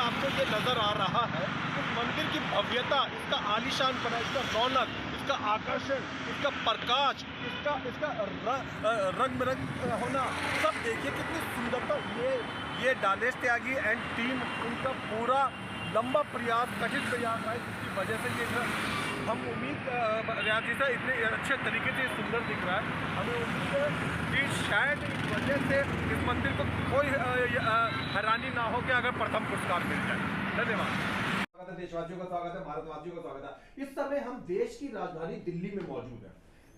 आपको ये नज़र आ रहा है, इस मंदिर की भव्यता, इसका आलीशानपना, इसका रौनक, इसका आकर्षण, इसका प्रकाश, इसका रंग बिरंग होना, सब देखिए कितनी सुंदरता। ये दानेश त्यागी एंड टीम, उनका पूरा लंबा प्रयास, कठिन प्रयास है, जिसकी वजह से ये हम उम्मीद जैसा इतने अच्छे तरीके से सुंदर दिख रहा है। हमें उम्मीद है कि शायद इस वजह से इस मंदिर को कोई हैरानी ना हो कि अगर प्रथम पुरस्कार मिल जाए। धन्यवाद। स्वागत है देशवासियों का, स्वागत है भारतवासियों का, स्वागत है। इस समय हम देश की राजधानी दिल्ली में मौजूद हैं।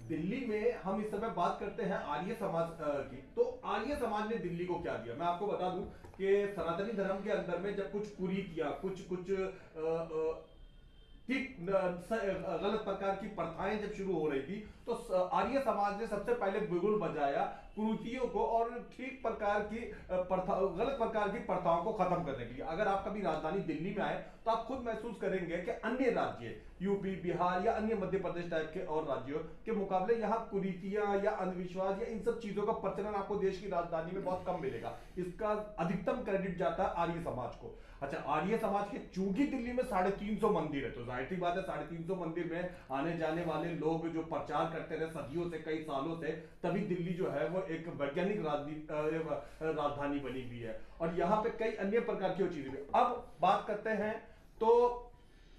दिल्ली में हम इस समय बात करते हैं आर्य समाज की। तो आर्य समाज ने दिल्ली को क्या दिया, मैं आपको बता दूं कि सनातनी धर्म के अंदर में जब कुछ कुरीतियां, कुछ गलत प्रकार की प्रथाएं जब शुरू हो रही थी, तो आर्य समाज ने सबसे पहले बिगुल बजाया कुरीतियों को और ठीक प्रकार की गलत प्रकार की प्रथाओं को खत्म करने के लिए। अगर आप कभी राजधानी दिल्ली में आए तो आप खुद महसूस करेंगे कि अन्य राज्य यूपी, बिहार या अन्य मध्य प्रदेश टाइप के और राज्यों के मुकाबले यहाँ कुरीतियां या अंधविश्वास या इन सब चीजों का प्रचलन आपको देश की राजधानी में बहुत कम मिलेगा। इसका अधिकतम क्रेडिट जाता है आर्य समाज को। अच्छा, आर्य समाज के चूंकि दिल्ली में 350 मंदिर है, तो जाहिर सी बात है 350 मंदिर में आने जाने वाले लोग जो प्रचार करते रहे सदियों से, कई सालों से, तभी दिल्ली जो है वो एक वैज्ञानिक राजधानी बनी हुई है। और यहाँ पे कई अन्य प्रकार की चीजें भी। अब बात करते हैं तो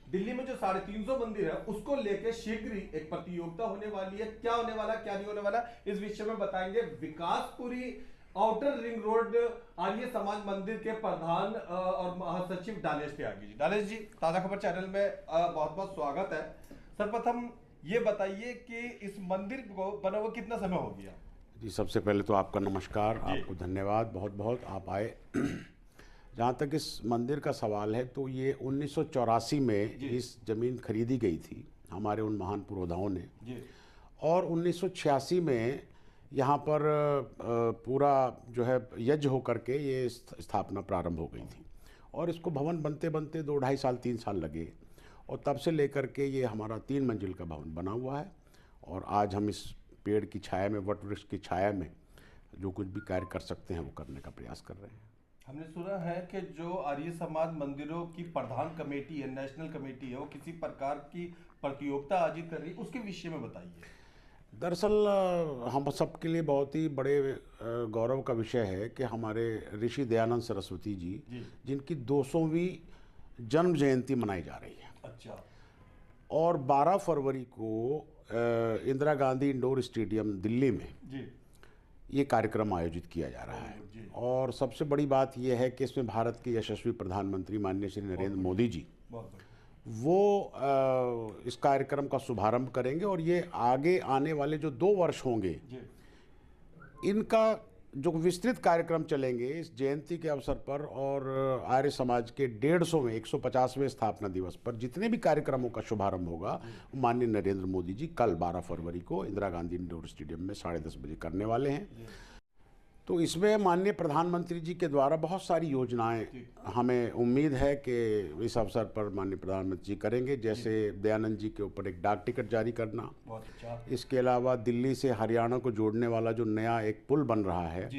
दिल्ली में जो 350 मंदिर है उसको लेकर शीघ्र ही एक प्रतियोगिता होने वाली है। क्या होने वाला, क्या नहीं होने वाला, इस विषय में बताएंगे Vikaspuri outer ring road Arya Samaj मंदिर के प्रधान और महासचिव दानेश त्यागी जी। दानेश जी, ताजा खबर चैनल में बहुत बहुत स्वागत है। सर्वप्रथम ये बताइए कि इस मंदिर को बना हुआ कितना समय हो गया? जी, सबसे पहले तो आपका नमस्कार, आपको धन्यवाद बहुत बहुत, आप आए। जहाँ तक इस मंदिर का सवाल है तो ये 1984 में इस ज़मीन खरीदी गई थी हमारे उन महान पुरोधाओं ने, और 1986 में यहाँ पर पूरा जो है यज्ञ होकर के ये स्थापना प्रारंभ हो गई थी। और इसको भवन बनते बनते 2-2.5 साल 3 साल लगे, और तब से लेकर के ये हमारा 3 मंजिल का भवन बना हुआ है। और आज हम इस पेड़ की छाया में, वट वृक्ष की छाया में जो कुछ भी कार्य कर सकते हैं वो करने का प्रयास कर रहे हैं। हमने सुना है कि जो आर्य समाज मंदिरों की प्रधान कमेटी है, नेशनल कमेटी है, वो किसी प्रकार की प्रतियोगिता आयोजित कर रही है, उसके विषय में बताइए। दरअसल हम सबके लिए बहुत ही बड़े गौरव का विषय है कि हमारे ऋषि दयानंद सरस्वती जी, जिनकी 200वीं जन्म जयंती मनाई जा रही है। अच्छा। और 12 फरवरी को इंदिरा गांधी इंडोर स्टेडियम दिल्ली में ये कार्यक्रम आयोजित किया जा रहा है। और सबसे बड़ी बात यह है कि इसमें भारत के यशस्वी प्रधानमंत्री माननीय श्री नरेंद्र मोदी जी वो इस कार्यक्रम का शुभारंभ करेंगे। और ये आगे आने वाले जो 2 वर्ष होंगे, इनका जो विस्तृत कार्यक्रम चलेंगे इस जयंती के अवसर पर, और आर्य समाज के 150वें स्थापना दिवस पर जितने भी कार्यक्रमों का शुभारंभ होगा, माननीय नरेंद्र मोदी जी कल 12 फरवरी को इंदिरा गांधी इंडोर स्टेडियम में 10:30 बजे करने वाले हैं। तो इसमें माननीय प्रधानमंत्री जी के द्वारा बहुत सारी योजनाएं हमें उम्मीद है कि इस अवसर पर माननीय प्रधानमंत्री जी करेंगे। जैसे दयानंद जी के ऊपर एक डाक टिकट जारी करना, बहुत अच्छा। इसके अलावा दिल्ली से हरियाणा को जोड़ने वाला जो नया एक पुल बन रहा है,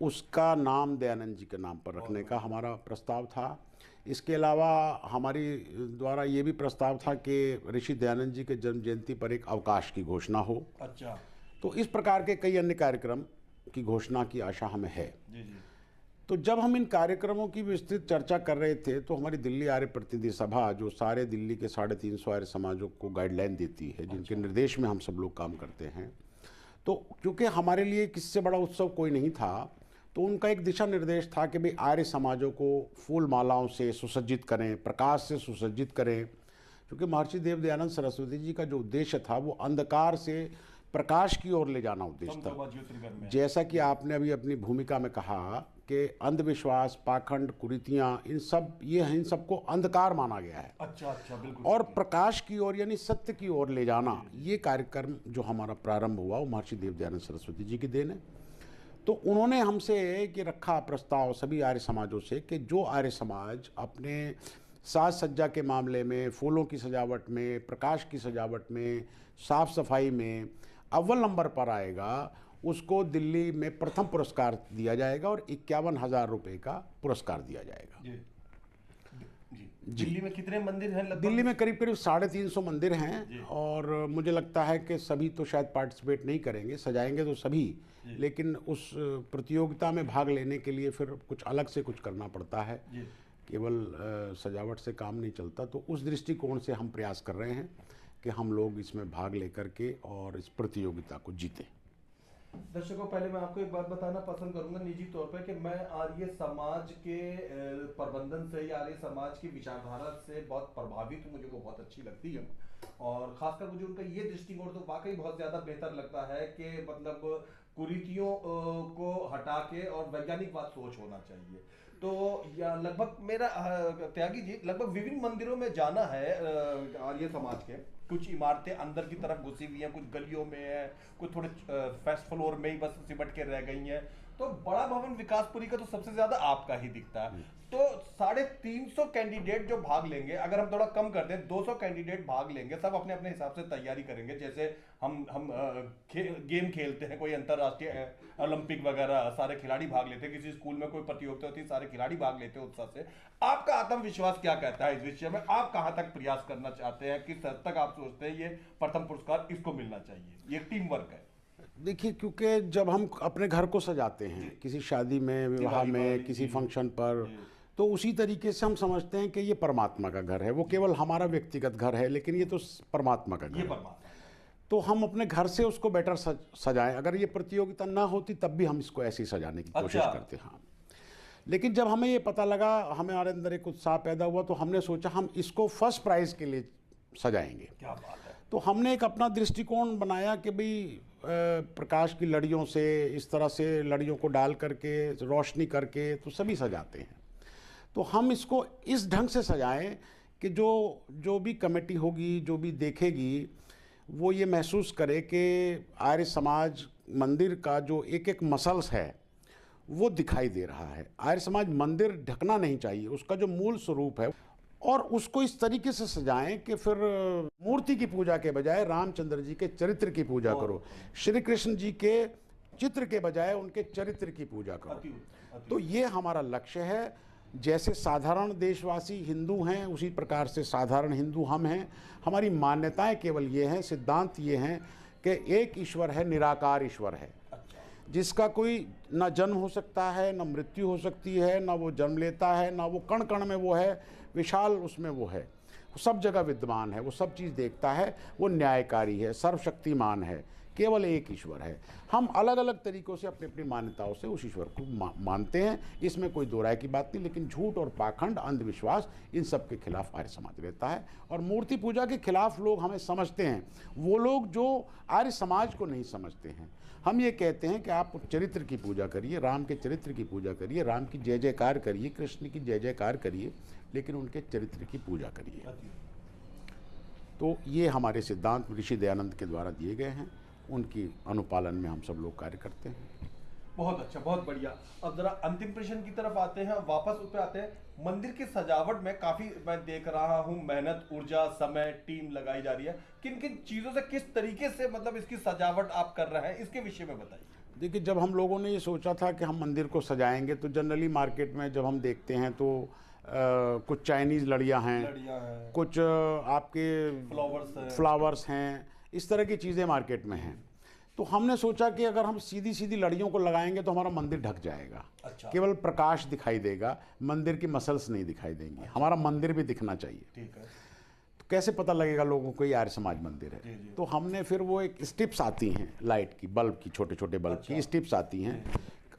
उसका नाम दयानंद जी के नाम पर रखने का हमारा प्रस्ताव था। इसके अलावा हमारी द्वारा ये भी प्रस्ताव था कि ऋषि दयानंद जी के जन्म जयंती पर एक अवकाश की घोषणा हो। अच्छा। तो इस प्रकार के कई अन्य कार्यक्रम की घोषणा की आशा हमें है। तो जब हम इन कार्यक्रमों की विस्तृत चर्चा कर रहे थे तो हमारी दिल्ली आर्य प्रतिनिधि सभा, जो सारे दिल्ली के 350 आर्य समाजों को गाइडलाइन देती है, जिनके निर्देश में हम सब लोग काम करते हैं, तो क्योंकि हमारे लिए किससे बड़ा उत्सव कोई नहीं था, तो उनका एक दिशा निर्देश था कि भाई आर्य समाजों को फूल मालाओं से सुसज्जित करें, प्रकाश से सुसज्जित करें। क्योंकि महर्षि देव दयानंद सरस्वती जी का जो उद्देश्य था वो अंधकार से प्रकाश की ओर ले जाना उद्देश्य था। जैसा कि आपने अभी अपनी भूमिका में कहा कि अंधविश्वास, पाखंड, कुरीतियां, इन सबको अंधकार माना गया है। अच्छा, बिल्कुल। और प्रकाश की ओर यानी सत्य की ओर ले जाना, ये कार्यक्रम जो हमारा प्रारंभ हुआ वो महर्षि देव दयानंद सरस्वती जी की देन है। तो उन्होंने हमसे कि रखा प्रस्ताव सभी आर्य समाजों से कि जो आर्य समाज अपने साज सज्जा के मामले में, फूलों की सजावट में, प्रकाश की सजावट में, साफ सफाई में अव्वल नंबर पर आएगा, उसको दिल्ली में प्रथम पुरस्कार दिया जाएगा और 51,000 रुपये का पुरस्कार दिया जाएगा। दिल्ली में कितने मंदिर हैं लगभग? दिल्ली में करीब करीब 350 मंदिर हैं और मुझे लगता है कि सभी तो शायद पार्टिसिपेट नहीं करेंगे, सजाएंगे तो सभी, लेकिन उस प्रतियोगिता में भाग लेने के लिए फिर कुछ अलग से कुछ करना पड़ता है, केवल सजावट से काम नहीं चलता। तो उस दृष्टिकोण से हम प्रयास कर रहे हैं कि हम लोग इसमें भाग लेकर के और इस प्रतियोगिता को जीतें। दर्शकों, पहले मैं आपको एक बात बताना पसंद करूंगा निजी तौर पर कि मैं आर्य समाज के प्रबंधन से या आर्य समाज की विचारधारा से बहुत प्रभावित हूँ, मुझे वो बहुत अच्छी लगती है और खासकर मुझे उनका ये दृष्टिकोण तो वाकई बहुत ज़्यादा बेहतर लगता है कि मतलब कुरीतियों को हटा के और वैज्ञानिकवाद सोच होना चाहिए। तो या लगभग मेरा त्यागी जी लगभग विभिन्न मंदिरों में जाना है आर्य समाज के। कुछ इमारतें अंदर की तरफ घुसी हुई हैं, कुछ गलियों में है, कुछ थोड़े फर्स्ट फ्लोर में ही बस सिमट के रह गई हैं। तो बड़ा भवन विकासपुरी का तो सबसे ज्यादा आपका ही दिखता है। तो 350 कैंडिडेट जो भाग लेंगे, अगर हम थोड़ा कम कर दें 200 कैंडिडेट भाग लेंगे, सब अपने अपने हिसाब से तैयारी करेंगे। जैसे हम गेम खेलते हैं, कोई अंतरराष्ट्रीय ओलंपिक वगैरह, सारे खिलाड़ी भाग लेते हैं। किसी स्कूल में कोई प्रतियोगिता होती है, सारे खिलाड़ी भाग लेते हैं उत्साह से। आपका आत्मविश्वास क्या कहता है इस विषय में? आप कहां तक प्रयास करना चाहते हैं, किस हद तक आप सोचते हैं ये प्रथम पुरस्कार इसको मिलना चाहिए? ये टीम वर्क है। देखिए, क्योंकि जब हम अपने घर को सजाते हैं किसी शादी में, विवाह में, किसी फंक्शन पर, तो उसी तरीके से हम समझते हैं कि ये परमात्मा का घर है। वो केवल हमारा व्यक्तिगत घर है, लेकिन ये तो परमात्मा का घर है। तो हम अपने घर से उसको बेटर सजाएं। अगर ये प्रतियोगिता ना होती तब भी हम इसको ऐसे ही सजाने की कोशिश करते हैं। हाँ, लेकिन जब हमें ये पता लगा, हमारे अंदर एक उत्साह पैदा हुआ, तो हमने सोचा हम इसको फर्स्ट प्राइज़ के लिए सजाएंगे। क्या बात है। तो हमने एक अपना दृष्टिकोण बनाया कि भाई प्रकाश की लड़ियों से, इस तरह से लड़ियों को डाल करके, रोशनी करके तो सभी सजाते हैं। तो हम इसको इस ढंग से सजाएं कि जो भी कमेटी होगी, जो भी देखेगी, वो ये महसूस करे कि आर्य समाज मंदिर का जो एक एक मसल्स है वो दिखाई दे रहा है। आर्य समाज मंदिर ढकना नहीं चाहिए, उसका जो मूल स्वरूप है, और उसको इस तरीके से सजाएं कि फिर मूर्ति की पूजा के बजाय रामचंद्र जी के चरित्र की पूजा करो, श्री कृष्ण जी के चित्र के बजाय उनके चरित्र की पूजा करो। तो ये हमारा लक्ष्य है। जैसे साधारण देशवासी हिंदू हैं, उसी प्रकार से साधारण हिंदू हम हैं। हमारी मान्यताएं केवल ये हैं, सिद्धांत ये हैं कि एक ईश्वर है, निराकार ईश्वर है, जिसका कोई ना जन्म हो सकता है, ना मृत्यु हो सकती है, ना वो जन्म लेता है, ना वो कण कण में वो है, विशाल उसमें वो है, वो सब जगह विद्यमान है, वो सब चीज़ देखता है, वो न्यायकारी है, सर्वशक्तिमान है, केवल एक ईश्वर है। हम अलग अलग तरीक़ों से अपनी अपनी मान्यताओं से उस ईश्वर को मानते हैं, इसमें कोई दो राय की बात नहीं। लेकिन झूठ और पाखंड, अंधविश्वास, इन सब के खिलाफ आर्य समाज रहता है। और मूर्ति पूजा के खिलाफ लोग हमें समझते हैं, वो लोग जो आर्य समाज को नहीं समझते हैं। हम ये कहते हैं कि आप चरित्र की पूजा करिए, राम के चरित्र की पूजा करिए, राम की जय जयकार करिए, कृष्ण की जय जयकार करिए, लेकिन उनके चरित्र की पूजा करिए। तो ये हमारे सिद्धांत ऋषि दयानंद के द्वारा दिए गए हैं, उनकी अनुपालन में हम सब लोग कार्य करते हैं। बहुत अच्छा, बहुत बढ़िया। अब जरा अंतिम प्रश्न की तरफ आते हैं, वापस उस पे आते हैं। मंदिर की सजावट में काफी मैं देख रहा हूँ मेहनत, ऊर्जा, समय, टीम लगाई जा रही है। किन किन चीजों से, किस तरीके से मतलब इसकी सजावट आप कर रहे हैं, इसके विषय में बताइए। देखिए, जब हम लोगों ने ये सोचा था कि हम मंदिर को सजाएंगे, तो जनरली मार्केट में जब हम देखते हैं तो कुछ चाइनीज़ लड़ियाँ हैं, कुछ आपके फ्लावर्स हैं, इस तरह की चीज़ें मार्केट में हैं। तो हमने सोचा कि अगर हम सीधी सीधी लड़ियों को लगाएंगे तो हमारा मंदिर ढक जाएगा। अच्छा। केवल प्रकाश दिखाई देगा, मंदिर की मसल्स नहीं दिखाई देंगी। अच्छा। हमारा मंदिर भी दिखना चाहिए। ठीक है। तो कैसे पता लगेगा लोगों को ये आर्य समाज मंदिर है? जी। तो हमने फिर वो एक स्टिप्स आती हैं लाइट की, बल्ब की, छोटे छोटे बल्ब की स्टिप्स आती हैं,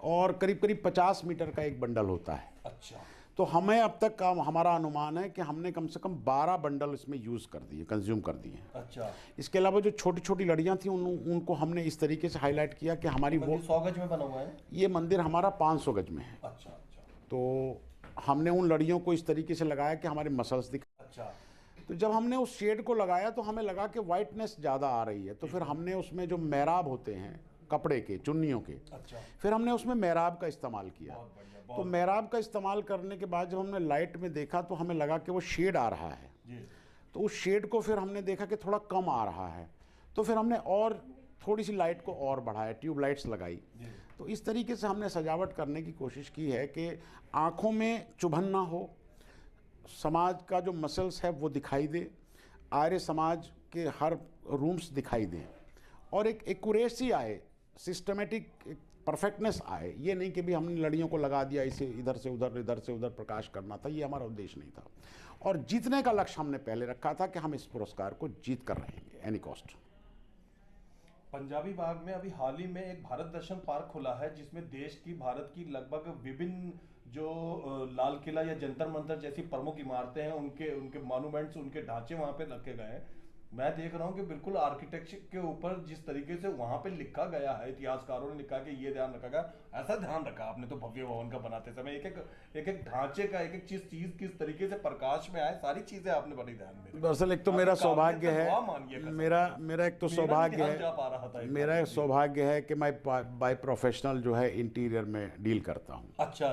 और करीब करीब 50 मीटर का एक बंडल होता है। अच्छा। तो हमें अब तक का हमारा अनुमान है कि हमने कम से कम 12 बंडल इसमें यूज़ कर दिए, कंज्यूम कर दिए। अच्छा। इसके अलावा जो छोटी छोटी लड़ियाँ थी उनको हमने इस तरीके से हाईलाइट किया कि हमारी वो 100 गज में बना हुआ है। ये मंदिर हमारा 500 गज में है। अच्छा। तो हमने उन लड़ियों को इस तरीके से लगाया कि हमारे मसल्स दिख। अच्छा। तो जब हमने उस शेड को लगाया तो हमें लगा कि वाइटनेस ज़्यादा आ रही है, तो फिर हमने उसमें जो मेहराब होते हैं कपड़े के, चुन्नियों के, अच्छा, फिर हमने उसमें मेहराब का इस्तेमाल किया। तो मेहराब का इस्तेमाल करने के बाद जब हमने लाइट में देखा तो हमें लगा कि वो शेड आ रहा है जी। तो उस शेड को फिर हमने देखा कि थोड़ा कम आ रहा है, तो फिर हमने और थोड़ी सी लाइट को और बढ़ाया, ट्यूब लाइट्स लगाई। तो इस तरीके से हमने सजावट करने की कोशिश की है कि आँखों में चुभन ना हो, समाज का जो मसल्स है वो दिखाई दे, आर्य समाज के हर रूम्स दिखाई दें और एक एक्यूरेसी आए, सिस्टमेटिक परफेक्टनेस आए। ये नहीं कि भी हमने लड़ियों को लगा दिया, इसे इधर से उधर प्रकाश करना था, ये हमारा उद्देश्य नहीं था। और जीतने का लक्ष्य हमने पहले रखा था कि हम इस पुरस्कार को जीत कर रहेंगे एनी कॉस्ट। पंजाबी बाग में अभी हाल ही में एक भारत दर्शन पार्क खुला है, जिसमें देश की, भारत की लगभग विभिन्न जो लाल किला या जंतर मंतर जैसी प्रमुख इमारतें हैं, उनके मॉन्यूमेंट्स, उनके ढांचे वहां पे रखे गए हैं। मैं देख रहा हूँ कि बिल्कुल आर्किटेक्चर के ऊपर जिस तरीके से वहां पे लिखा गया है, इतिहासकारों ने लिखा कि ये ध्यान रखा गया, ऐसा ध्यान रखा आपने तो भव्य भवन का बनाते समय एक ढांचे का, एक चीज किस तरीके से प्रकाश में आए, सारी चीजें आपने बड़ी ध्यान में। दरअसल एक तो मेरा सौभाग्य है, मेरा एक तो सौभाग्य है, मेरा सौभाग्य है कि मैं बाय प्रोफेशनल जो है इंटीरियर में डील करता हूँ। अच्छा,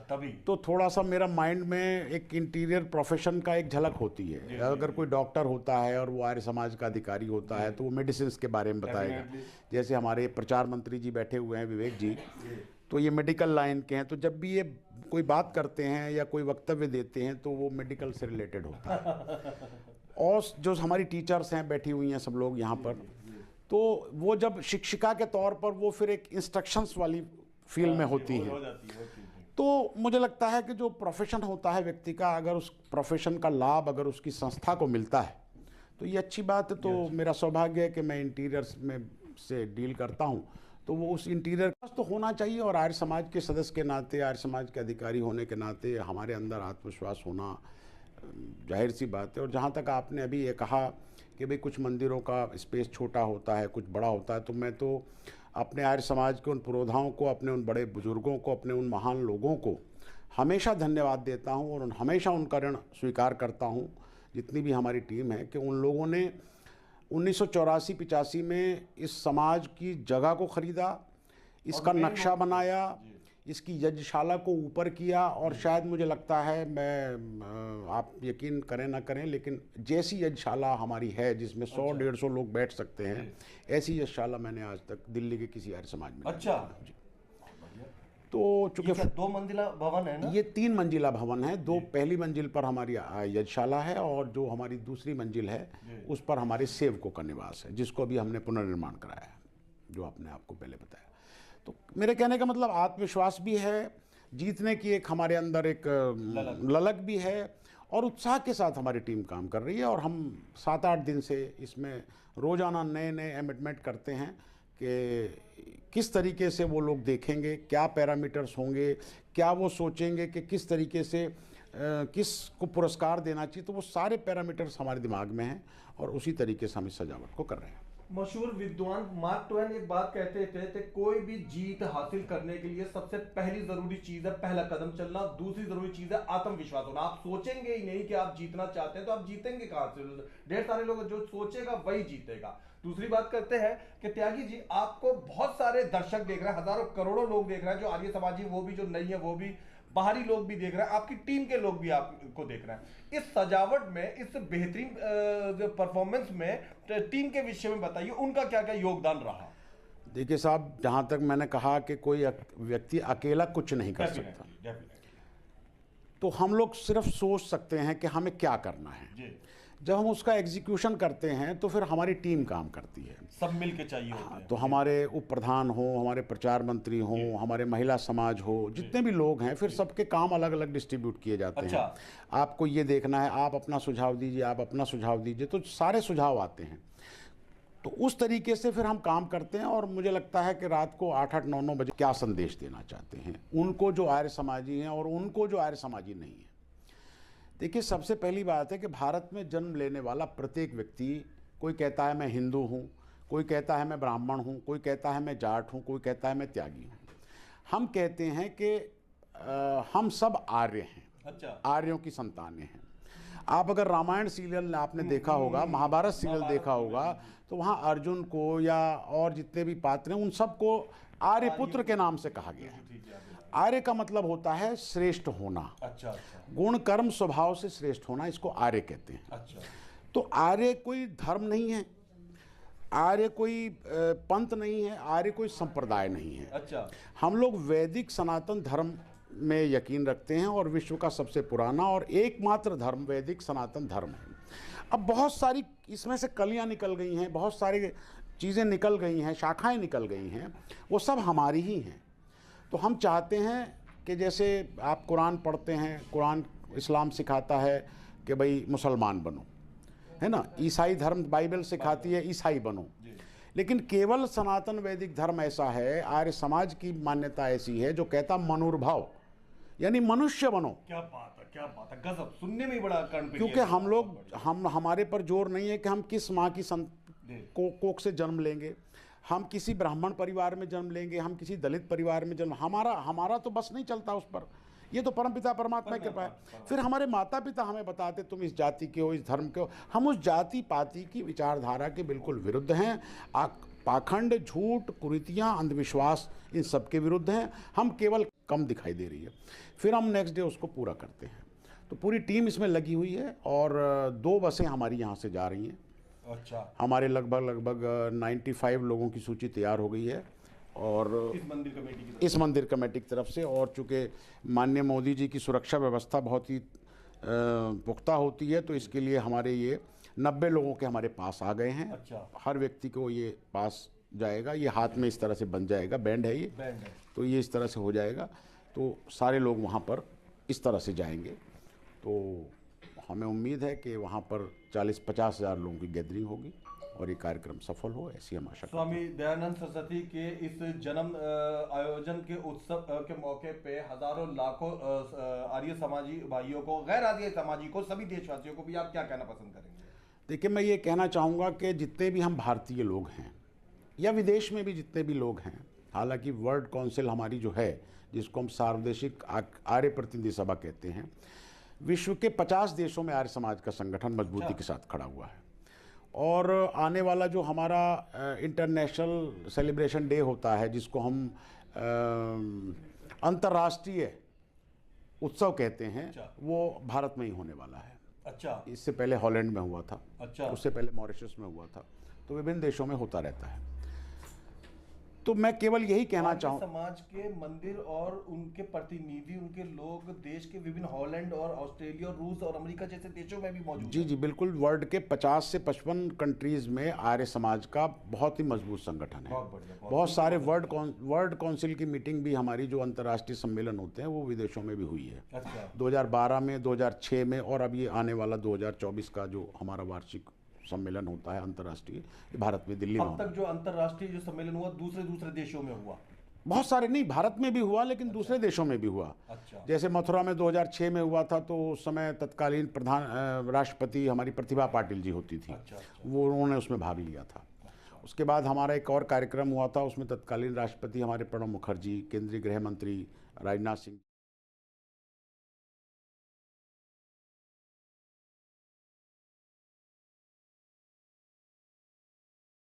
तभी तो थोड़ा सा मेरा माइंड में एक इंटीरियर प्रोफेशन का एक झलक होती है। अगर कोई डॉक्टर होता है और वो आर्य समाज का अधिकारी होता है तो वो मेडिसिन के बारे में बताएगा। जैसे हमारे प्रचार मंत्री जी बैठे हुए हैं, विवेक जी, तो ये मेडिकल लाइन के हैं, तो जब भी ये कोई बात करते हैं या कोई वक्तव्य देते हैं तो वो मेडिकल से रिलेटेड होता है। और जो हमारी टीचर्स हैं बैठी हुई हैं सब लोग यहाँ पर, तो वो जब शिक्षिका के तौर पर वो फिर एक इंस्ट्रक्शंस वाली फील्ड में होती हैं। तो मुझे लगता है कि जो प्रोफेशन होता है व्यक्ति का, अगर उस प्रोफेशन का लाभ अगर उसकी संस्था को मिलता है तो ये अच्छी बात है। तो मेरा सौभाग्य है कि मैं इंटीरियर्स में से डील करता हूँ, तो वो उस इंटीरियर तो होना चाहिए। और आर्य समाज के सदस्य के नाते, आर्य समाज के अधिकारी होने के नाते हमारे अंदर आत्मविश्वास होना जाहिर सी बात है। और जहाँ तक आपने अभी ये कहा कि भाई कुछ मंदिरों का स्पेस छोटा होता है, कुछ बड़ा होता है, तो मैं तो अपने आर्य समाज के उन पुरोधाओं को, अपने उन बड़े बुजुर्गों को, अपने उन महान लोगों को हमेशा धन्यवाद देता हूँ और हमेशा उनका ऋण स्वीकार करता हूँ, जितनी भी हमारी टीम है, कि उन लोगों ने 1984-85 में इस समाज की जगह को खरीदा, इसका नक्शा बनाया, इसकी यज्ञशाला को ऊपर किया। और शायद मुझे लगता है, मैं आप यकीन करें ना करें, लेकिन जैसी यज्ञशाला हमारी है जिसमें 100-150 लोग बैठ सकते हैं, ऐसी यज्ञशाला मैंने आज तक दिल्ली के किसी आर्य समाज में। अच्छा जी। तो चूंकि 2 मंजिला भवन है ना? ये 3 मंजिला भवन है। पहली मंजिल पर हमारी यज्ञशाला है और जो हमारी दूसरी मंजिल है उस पर हमारे सेवकों का निवास है, जिसको अभी हमने पुनर्निर्माण कराया है, जो आपने आपको पहले बताया। तो मेरे कहने का मतलब आत्मविश्वास भी है, जीतने की एक हमारे अंदर एक ललक भी है और उत्साह के साथ हमारी टीम काम कर रही है। और हम 7-8 दिन से इसमें रोज़ाना नए अमेंडमेंट करते हैं कि किस तरीके से वो लोग देखेंगे, क्या पैरामीटर्स होंगे, क्या वो सोचेंगे कि किस तरीके से किस को पुरस्कार देना चाहिए। तो वो सारे पैरामीटर्स हमारे दिमाग में हैं और उसी तरीके से हम इस सजावट को कर रहे हैं। मशहूर विद्वान मार्क ट्वेन एक बात कहते थे, कोई भी जीत हासिल करने के लिए सबसे पहली जरूरी चीज है पहला कदम चलना, दूसरी जरूरी चीज है आत्मविश्वास होना। आप सोचेंगे ही नहीं कि आप जीतना चाहते हैं तो आप जीतेंगे कहां से? ढेर सारे लोग, जो सोचेगा वही जीतेगा। दूसरी बात करते हैं कि त्यागी जी, आपको बहुत सारे दर्शक देख रहे हैं, हजारों करोड़ों लोग देख रहे हैं, जो आर्य समाजी, वो भी जो नहीं है, वो भी बाहरी लोग भी देख रहे हैं, आपकी टीम के लोग भी आपको देख रहे हैं। इस सजावट में, इस बेहतरीन परफॉर्मेंस में टीम के विषय में बताइए, उनका क्या क्या योगदान रहा? देखिए साहब, जहाँ तक मैंने कहा कि कोई व्यक्ति अकेला कुछ नहीं कर सकता, तो हम लोग सिर्फ सोच सकते हैं कि हमें क्या करना है। जब हम उसका एग्जीक्यूशन करते हैं तो फिर हमारी टीम काम करती है, सब मिलके चाहिए होते हैं। तो हमारे उप प्रधान हो, हमारे प्रचार मंत्री हो, हमारे महिला समाज हो, जितने भी लोग हैं, फिर सबके काम अलग अलग डिस्ट्रीब्यूट किए जाते हैं। आपको ये देखना है, आप अपना सुझाव दीजिए, आप अपना सुझाव दीजिए, तो सारे सुझाव आते हैं। तो उस तरीके से फिर हम काम करते हैं। और मुझे लगता है कि रात को 8-8, 9-9 बजे क्या संदेश देना चाहते हैं उनको जो आर्य समाजी हैं और उनको जो आर्य समाजी नहीं है। देखिए, सबसे पहली बात है कि भारत में जन्म लेने वाला प्रत्येक व्यक्ति, कोई कहता है मैं हिंदू हूँ, कोई कहता है मैं ब्राह्मण हूँ, कोई कहता है मैं जाट हूँ, कोई कहता है मैं त्यागी हूँ। हम कहते हैं कि हम सब आर्य हैं। अच्छा। आर्यों की संतानें हैं। आप अगर रामायण सीरियल आपने देखा होगा, महाभारत सीरियल देखा होगा, तो वहाँ अर्जुन को या और जितने भी पात्र हैं उन सबको आर्यपुत्र के नाम से कहा गया है। आर्य का मतलब होता है श्रेष्ठ होना। अच्छा। गुण कर्म स्वभाव से श्रेष्ठ होना, इसको आर्य कहते हैं। अच्छा। तो आर्य कोई धर्म नहीं है, आर्य कोई पंथ नहीं है, आर्य कोई संप्रदाय नहीं है। अच्छा। हम लोग वैदिक सनातन धर्म में यकीन रखते हैं और विश्व का सबसे पुराना और एकमात्र धर्म वैदिक सनातन धर्म है। अब बहुत सारी इसमें से कलियां निकल गई हैं, बहुत सारी चीज़ें निकल गई हैं, शाखाएं निकल गई हैं, वो सब हमारी ही हैं। तो हम चाहते हैं कि जैसे आप कुरान पढ़ते हैं, कुरान इस्लाम सिखाता है कि भाई मुसलमान बनो, है ना, ईसाई धर्म बाइबल सिखाती है ईसाई बनो, लेकिन केवल सनातन वैदिक धर्म ऐसा है, आर्य समाज की मान्यता ऐसी है जो कहता मनुर्भाव, यानी मनुष्य बनो। क्या बात है, क्या बात है, गजब, सुनने में ही बड़ा कर्ण। क्योंकि हम लोग हमारे पर जोर नहीं है कि हम किस माँ की कोख से जन्म लेंगे, हम किसी ब्राह्मण परिवार में जन्म लेंगे, हम किसी दलित परिवार में जन्म, हमारा तो बस नहीं चलता उस पर, ये तो परमपिता परमात्मा की कृपा है। फिर हमारे माता पिता हमें बताते तुम इस जाति के हो, इस धर्म के हो, हम उस जाति पाति की विचारधारा के बिल्कुल विरुद्ध हैं। पाखंड, झूठ, कुरीतियाँ, अंधविश्वास, इन सब के विरुद्ध हैं। हम केवल कम दिखाई दे रही है, फिर हम नेक्स्ट डे उसको पूरा करते हैं। तो पूरी टीम इसमें लगी हुई है और 2 बसें हमारी यहाँ से जा रही हैं। अच्छा, हमारे लगभग 95 लोगों की सूची तैयार हो गई है और इस मंदिर कमेटी की तरफ से। और चूँकि माननीय मोदी जी की सुरक्षा व्यवस्था बहुत ही पुख्ता होती है, तो इसके लिए हमारे ये 90 लोगों के हमारे पास आ गए हैं। अच्छा, हर व्यक्ति को ये पास जाएगा, ये हाथ में इस तरह से बन जाएगा, बैंड है ये, बैंड है, तो ये इस तरह से हो जाएगा, तो सारे लोग वहाँ पर इस तरह से जाएंगे। तो हमें उम्मीद है कि वहाँ पर 40-50 हज़ार लोगों की गैदरिंग होगी और ये कार्यक्रम सफल हो, ऐसी हम आशा। स्वामी दयानंद सरस्वती के इस जन्म आयोजन के उत्सव के मौके पे हजारों लाखों आर्य समाजी भाइयों को, गैर आर्य समाजी को, सभी देशवासियों को भी आप क्या कहना पसंद करेंगे? देखिए, मैं ये कहना चाहूँगा कि जितने भी हम भारतीय लोग हैं या विदेश में भी जितने भी लोग हैं, हालांकि वर्ल्ड काउंसिल हमारी जो है, जिसको हम सार्वदेशिक आर्य प्रतिनिधि सभा कहते हैं, विश्व के 50 देशों में आर्य समाज का संगठन मजबूती के साथ खड़ा हुआ है। और आने वाला जो हमारा इंटरनेशनल सेलिब्रेशन डे होता है, जिसको हम अंतर्राष्ट्रीय उत्सव कहते हैं, वो भारत में ही होने वाला है। अच्छा, इससे पहले हॉलैंड में हुआ था, अच्छा, उससे पहले मॉरिशस में हुआ था, तो विभिन्न देशों में होता रहता है। तो मैं केवल यही कहना चाहूँ, समाज के मंदिर और उनके प्रतिनिधि, उनके लोग देश के विभिन्न हॉलैंड और ऑस्ट्रेलिया और रूस और अमेरिका जैसे देशों में भी मौजूद जी जी बिल्कुल, वर्ल्ड के 50 से 55 कंट्रीज में आर्य समाज का बहुत ही मजबूत संगठन है। बहुत सारे वर्ल्ड काउंसिल की मीटिंग भी हमारी, जो अंतर्राष्ट्रीय सम्मेलन होते हैं, वो विदेशों में भी हुई है। अच्छा, 2012 में, 2006 में, और अब ये आने वाला 2024 का जो हमारा वार्षिक सम्मेलन होता है अंतर्राष्ट्रीय, भारत में, दिल्ली में। अब तक जो अंतर्राष्ट्रीय जो सम्मेलन हुआ दूसरे देशों में हुआ? बहुत सारे नहीं, भारत में भी हुआ, लेकिन दूसरे देशों में भी हुआ। अच्छा, जैसे मथुरा में 2006 में हुआ था, तो उस समय तत्कालीन राष्ट्रपति हमारी प्रतिभा पाटिल जी होती थी। अच्छा, वो उन्होंने उसमें भाग लिया था। उसके बाद हमारा एक और कार्यक्रम हुआ था, उसमें तत्कालीन राष्ट्रपति हमारे प्रणब मुखर्जी, केंद्रीय गृह मंत्री राजनाथ सिंह